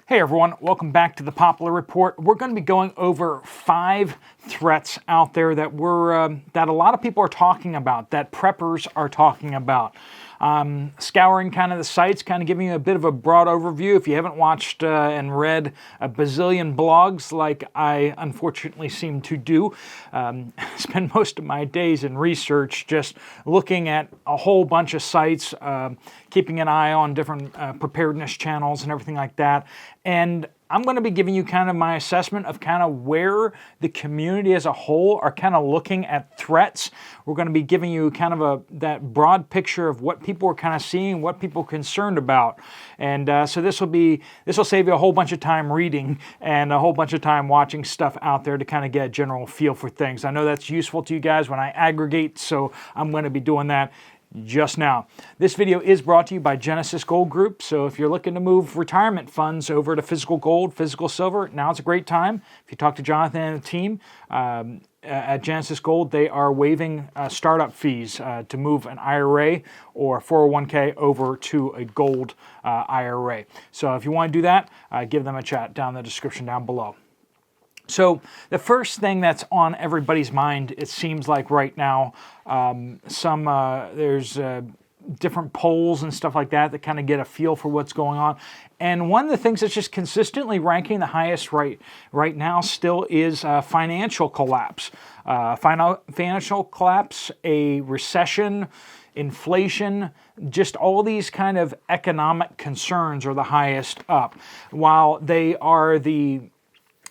Hey everyone, welcome back to the Poplar Report. We're going to be going over 5 threats out there that that a lot of people are talking about, that preppers are talking about. Scouring kind of the sites, kind of giving you a bit of a broad overview. If you haven't watched and read a bazillion blogs like I unfortunately seem to do, spend most of my days in research just looking at a whole bunch of sites, keeping an eye on different preparedness channels and everything like that. And I'm going to be giving you kind of my assessment of kind of where the community as a whole are kind of looking at threats. We're going to be giving you kind of that broad picture of what people are kind of seeing, what people are concerned about. And so this will save you a whole bunch of time reading and a whole bunch of time watching stuff out there to kind of get a general feel for things. I know that's useful to you guys when I aggregate, so I'm going to be doing that just now. This video is brought to you by Genesis Gold Group, so if you're looking to move retirement funds over to physical gold, physical silver, now's a great time. If you talk to Jonathan and the team at Genesis Gold, they are waiving startup fees to move an IRA or 401k over to a gold IRA. So if you want to do that, give them a chat down in the description down below. So the first thing that's on everybody's mind, it seems like right now, there's different polls and stuff like that kind of get a feel for what's going on. And one of the things that's just consistently ranking the highest right now still is financial collapse. Financial collapse, a recession, inflation, just all these kind of economic concerns are the highest up. While they are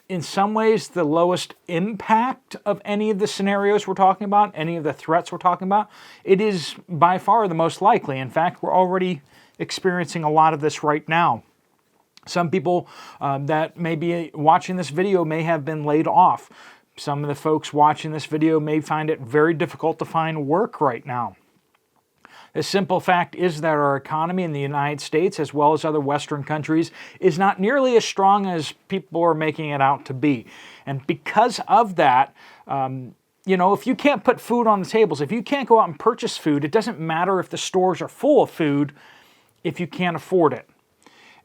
in some ways, the lowest impact of any of the scenarios we're talking about, any of the threats we're talking about, it is by far the most likely. In fact, we're already experiencing a lot of this right now. Some people that may be watching this video may have been laid off. Some of the folks watching this video may find it very difficult to find work right now. The simple fact is that our economy in the United States, as well as other Western countries, is not nearly as strong as people are making it out to be. And because of that, if you can't put food on the tables, if you can't go out and purchase food, it doesn't matter if the stores are full of food if you can't afford it.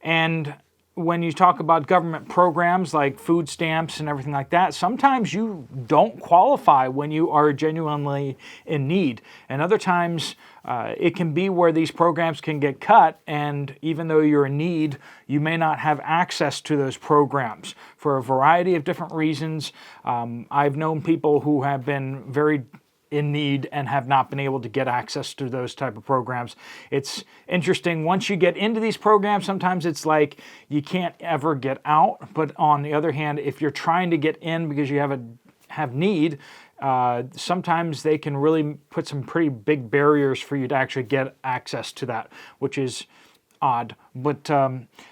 And when you talk about government programs like food stamps and everything like that, sometimes you don't qualify when you are genuinely in need. And other times it can be where these programs can get cut, and even though you're in need, you may not have access to those programs for a variety of different reasons. I've known people who have been very in need and have not been able to get access to those type of programs. It's interesting, once you get into these programs, sometimes it's like you can't ever get out. But on the other hand, if you're trying to get in because you have need, sometimes they can really put some pretty big barriers for you to actually get access to that, which is odd. But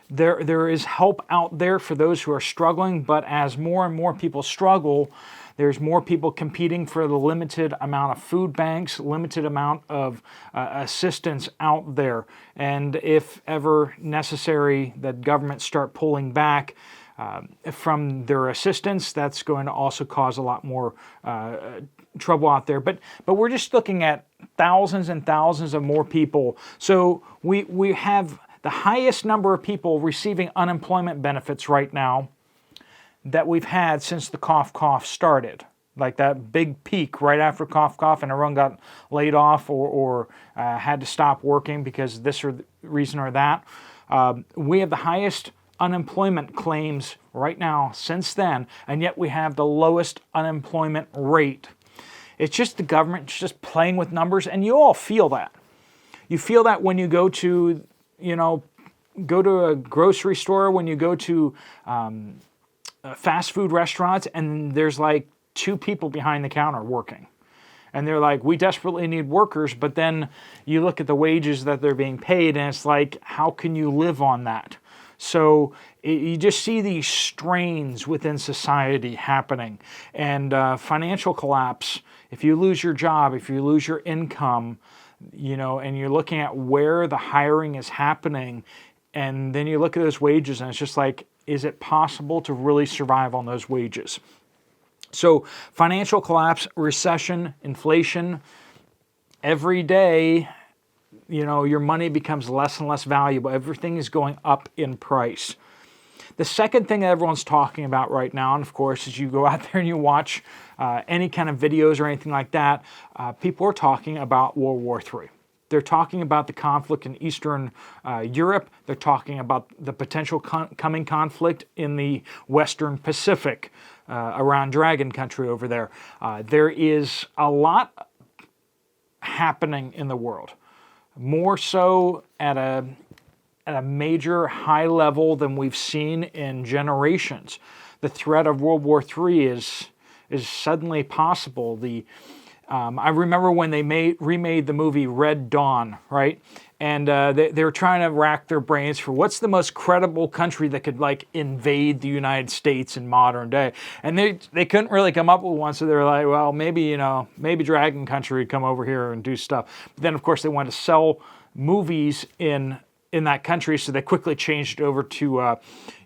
there is help out there for those who are struggling, but as more and more people struggle, there's more people competing for the limited amount of food banks, limited amount of assistance out there. And if ever necessary, that government start pulling back from their assistance, that's going to also cause a lot more trouble out there. But we're just looking at thousands and thousands of more people. So we have the highest number of people receiving unemployment benefits right now that we've had since the cough started. Like that big peak right after cough and everyone got laid off or had to stop working because this or reason or that. We have the highest unemployment claims right now since then, and yet we have the lowest unemployment rate. It's just the government just playing with numbers, and you all feel that. You feel that when you go to a grocery store, when you go to fast food restaurants, and there's like 2 people behind the counter working. And they're like, we desperately need workers, but then you look at the wages that they're being paid, and it's like, how can you live on that? So you just see these strains within society happening. And financial collapse, if you lose your job, if you lose your income, and you're looking at where the hiring is happening, and then you look at those wages, and it's just like, is it possible to really survive on those wages? So financial collapse, recession, inflation, every day, your money becomes less and less valuable. Everything is going up in price. The second thing that everyone's talking about right now, and of course, as you go out there and you watch any kind of videos or anything like that, people are talking about World War III. They're talking about the conflict in Eastern Europe. They're talking about the potential coming conflict in the Western Pacific around Dragon Country over there. There is a lot happening in the world, more so at a major high level than we've seen in generations. The threat of World War III is suddenly possible. I remember when they remade the movie Red Dawn, right? And they were trying to rack their brains for what's the most credible country that could like invade the United States in modern day. And they couldn't really come up with one, so they were like, well, maybe Dragon Country would come over here and do stuff. But then of course they wanted to sell movies in that country, so they quickly changed it over to,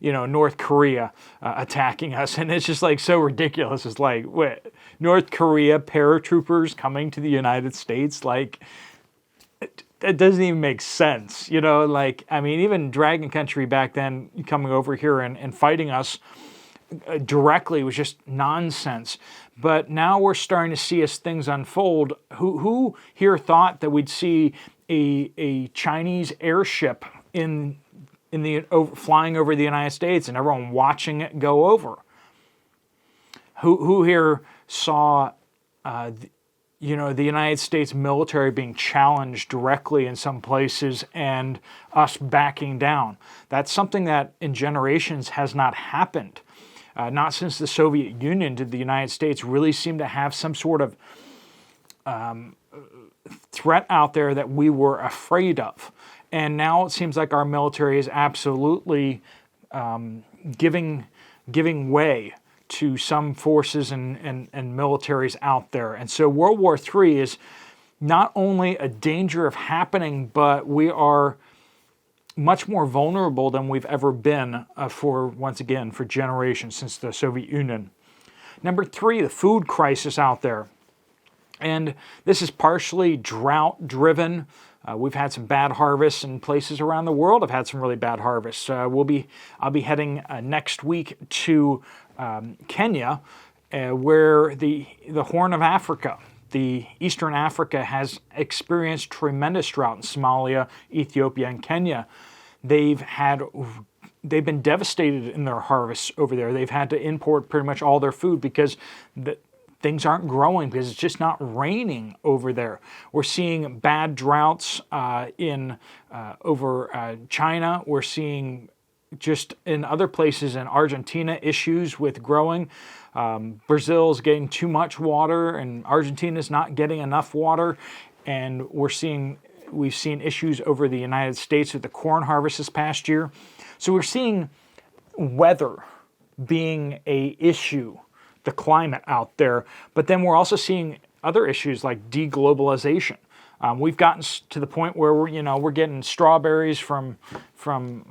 North Korea attacking us, and it's just like so ridiculous. It's like, wait, North Korea paratroopers coming to the United States, like it doesn't even make sense, even Dragon Country back then coming over here and fighting us directly was just nonsense. But now we're starting to see as things unfold. Who here thought that we'd see a Chinese airship flying over the United States and everyone watching it go over? Who here saw the United States military being challenged directly in some places and us backing down? That's something that in generations has not happened. Not since the Soviet Union did the United States really seem to have some sort of threat out there that we were afraid of. And now it seems like our military is absolutely giving way to some forces and militaries out there. And so World War III is not only a danger of happening, but we are much more vulnerable than we've ever been for generations since the Soviet Union. Number 3, the food crisis out there. And this is partially drought driven. We've had some bad harvests, and places around the world have had some really bad harvests. I'll be heading next week to Kenya, where the Horn of Africa, the Eastern Africa, has experienced tremendous drought in Somalia, Ethiopia, and Kenya. They've been devastated in their harvests over there. They've had to import pretty much all their food because things aren't growing because it's just not raining over there. We're seeing bad droughts over China. We're seeing just in other places in Argentina issues with growing. Brazil's getting too much water and Argentina's not getting enough water. And we've seen issues over the United States with the corn harvest this past year. So we're seeing weather being an issue, the climate out there, but then we're also seeing other issues like deglobalization. We've gotten to the point where we're getting strawberries from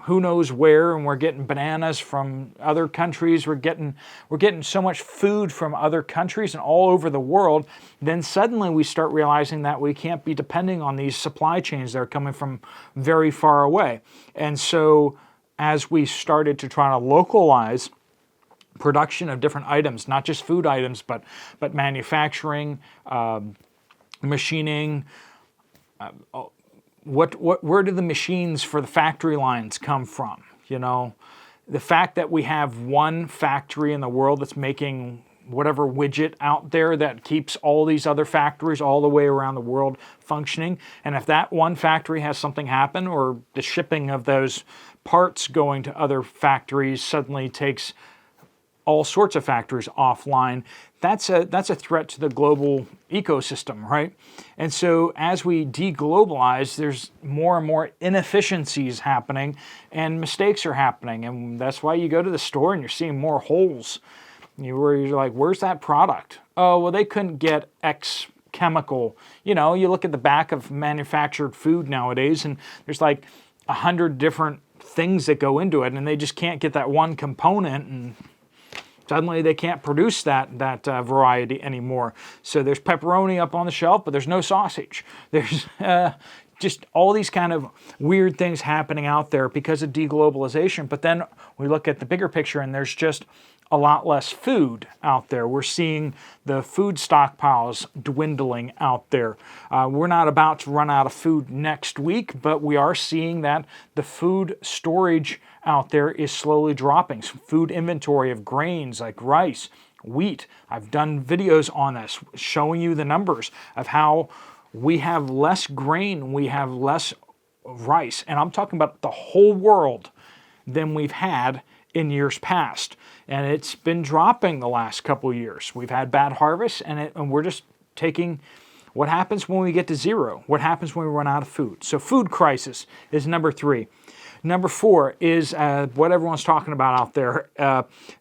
who knows where, and we're getting bananas from other countries. We're getting so much food from other countries and all over the world. Then suddenly we start realizing that we can't be depending on these supply chains that are coming from very far away. And so as we started to try to localize production of different items, not just food items, but manufacturing, machining. Where do the machines for the factory lines come from? The fact that we have one factory in the world that's making whatever widget out there that keeps all these other factories all the way around the world functioning. And if that one factory has something happen, or the shipping of those parts going to other factories suddenly takes all sorts of factories offline, that's a threat to the global ecosystem, right? And so as we deglobalize, there's more and more inefficiencies happening and mistakes are happening. And that's why you go to the store and you're seeing more holes. Where you're like, where's that product? Oh, well, they couldn't get X chemical. You look at the back of manufactured food nowadays and there's like 100 different things that go into it, and they just can't get that one component, and suddenly they can't produce that variety anymore. So there's pepperoni up on the shelf, but there's no sausage. There's just all these kind of weird things happening out there because of deglobalization. But then we look at the bigger picture and there's just a lot less food out there. We're seeing the food stockpiles dwindling out there. We're not about to run out of food next week, but we are seeing that the food storage out there is slowly dropping. So food inventory of grains like rice, wheat. I've done videos on this showing you the numbers of how we have less grain, we have less rice, and I'm talking about the whole world, than we've had in years past. And it's been dropping the last couple of years. We've had bad harvests, and we're just taking what happens when we get to zero, what happens when we run out of food. So food crisis is number 3. Number 4 is what everyone's talking about out there,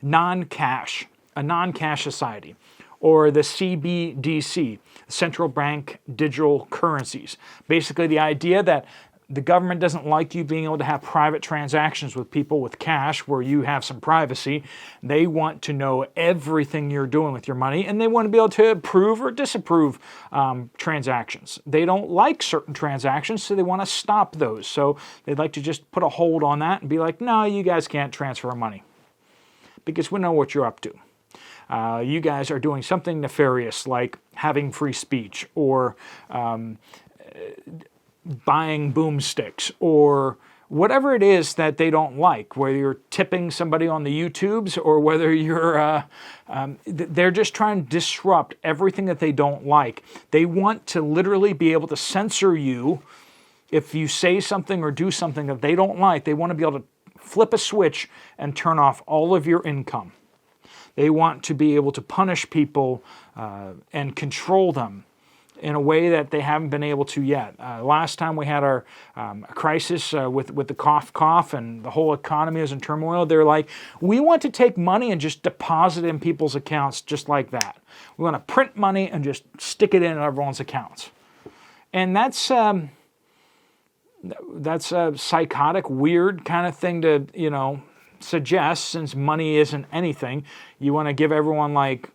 non-cash, a non-cash society, or the CBDC, central bank digital currencies. Basically the idea that the government doesn't like you being able to have private transactions with people with cash where you have some privacy. They want to know everything you're doing with your money, and they want to be able to approve or disapprove transactions. They don't like certain transactions, so they want to stop those. So they'd like to just put a hold on that and be like, no, you guys can't transfer money because we know what you're up to. You guys are doing something nefarious like having free speech or buying boomsticks or whatever it is that they don't like, whether you're tipping somebody on the YouTubes or whether you're, they're just trying to disrupt everything that they don't like. They want to literally be able to censor you if you say something or do something that they don't like. They want to be able to flip a switch and turn off all of your income. They want to be able to punish people and control them in a way that they haven't been able to yet. Last time we had our crisis with the cough and the whole economy is in turmoil, they're like, we want to take money and just deposit in people's accounts just like that. We want to print money and just stick it in everyone's accounts. And that's a psychotic, weird kind of thing to, suggest, since money isn't anything. You want to give everyone like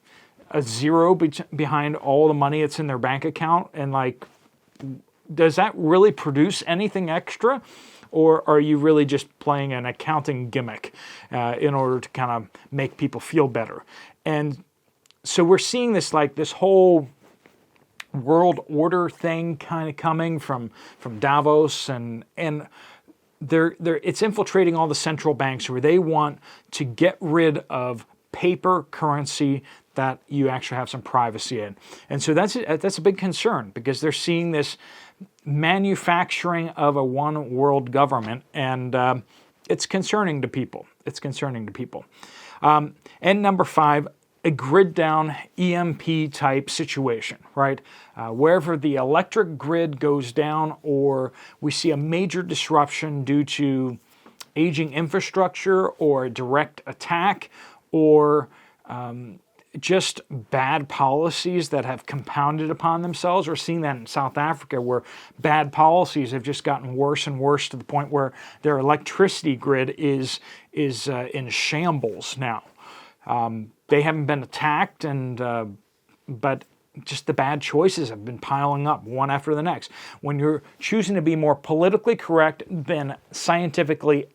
a zero behind all the money that's in their bank account, and like, does that really produce anything extra, or are you really just playing an accounting gimmick in order to kind of make people feel better? And so we're seeing this whole world order thing kind of coming from Davos, and it's infiltrating all the central banks where they want to get rid of paper currency that you actually have some privacy in. And so that's a big concern, because they're seeing this manufacturing of a one world government, and it's concerning to people. It's concerning to people. And number 5, a grid down EMP type situation, right? Wherever the electric grid goes down, or we see a major disruption due to aging infrastructure or a direct attack, or just bad policies that have compounded upon themselves. We're seeing that in South Africa, where bad policies have just gotten worse and worse to the point where their electricity grid is in shambles now. They haven't been attacked, but just the bad choices have been piling up one after the next. When you're choosing to be more politically correct than scientifically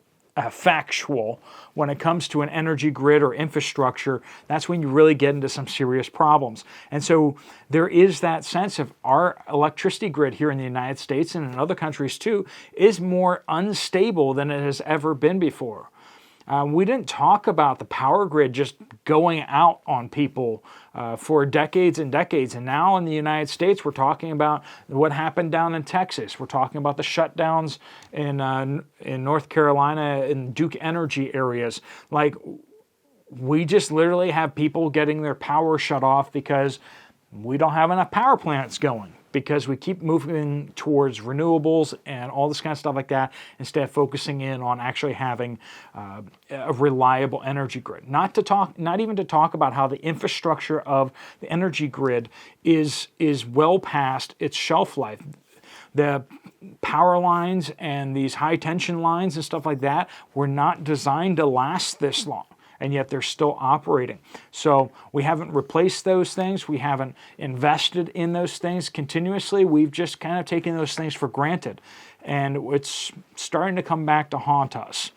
factual when it comes to an energy grid or infrastructure, that's when you really get into some serious problems. And so there is that sense of our electricity grid here in the United States and in other countries too is more unstable than it has ever been before. We didn't talk about the power grid just going out on people for decades and decades. And now in the United States, we're talking about what happened down in Texas. We're talking about the shutdowns in North Carolina, in Duke Energy areas. Like, we just literally have people getting their power shut off because we don't have enough power plants going, because we keep moving towards renewables and all this kind of stuff like that, instead of focusing in on actually having a reliable energy grid. Not even to talk about how the infrastructure of the energy grid is well past its shelf life. The power lines and these high tension lines and stuff like that were not designed to last this long. and yet they're still operating. So we haven't replaced those things. We haven't invested in those things continuously. We've just kind of taken those things for granted, and it's starting to come back to haunt us.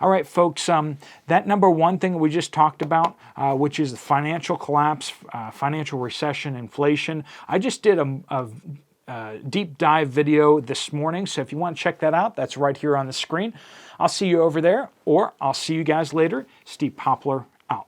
All right, folks, that number one thing we just talked about, which is the financial collapse, financial recession, inflation. I just did a deep dive video this morning, so if you want to check that out, that's right here on the screen. I'll see you over there, or I'll see you guys later. Steve Poplar out.